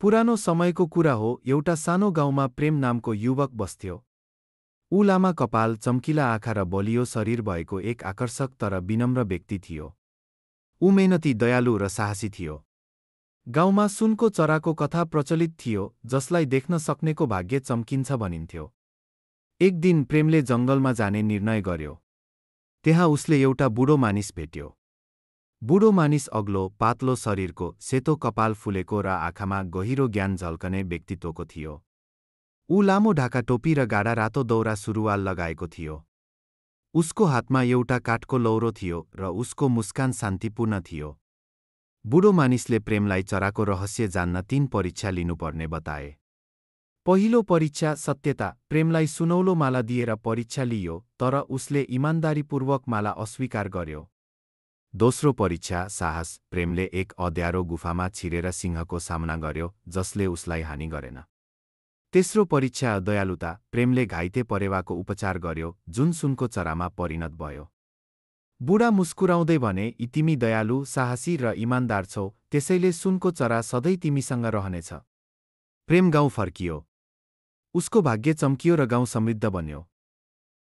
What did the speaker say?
पुरानो समयको कुरा हो, एउटा सानो गाउँमा प्रेम नामको युवक बस्थ्यो। ऊ लामा कपाल, चम्किला आँखा र बलियो शरीर भएको एक आकर्षक तर विनम्र व्यक्ति थियो। ऊ मेहनती, दयालु र साहसी थियो। गाउँमा सुनको चराको कथा प्रचलित थियो, जसलाई देख्न सक्नेको भाग्य चम्किन्छ भनिन्थ्यो। एक दिन प्रेमले जङ्गलमा जाने निर्णय गर्यो। त्यहाँ उसले एउटा बुढो मानिस भेट्यो। बुढो मानिस अग्लो, पातलो शरीरको, सेतो कपाल फुलेको र आँखामा गहिरो ज्ञान झल्कने व्यक्तित्वको थियो। ऊ लामो ढाका टोपी र गाढा रातो दौरा सुरुवाल लगाएको थियो। उसको हातमा एउटा काठको लौरो थियो र उसको मुस्कान शान्तिपूर्ण थियो। बुढो मानिसले प्रेमलाई चराको रहस्य जान्न 3 परीक्षा लिनुपर्ने बताए। पहिलो परीक्षा सत्यता। प्रेमलाई सुनौलो माला दिएर परीक्षा लियो, तर उसले इमान्दारीपूर्वक माला अस्वीकार गर्यो। दोस्रो परीक्षा साहस। प्रेमले एक अँध्यारो गुफामा छिरेर सिंहको सामना गर्यो, जसले उसलाई हानि गरेन। तेस्रो परीक्षा दयालुता। प्रेमले घाइते परेवाको उपचार गर्यो, जुन सुनको चरामा परिणत भयो। बुढा मुस्कुराउँदै भने, तिमी दयालु, साहसी र इमान्दार छौ, त्यसैले सुनको चरा सधैँ तिमीसँग रहनेछ। प्रेम गाउँ फर्कियो। उसको भाग्य चम्कियो र गाउँ समृद्ध बन्यो।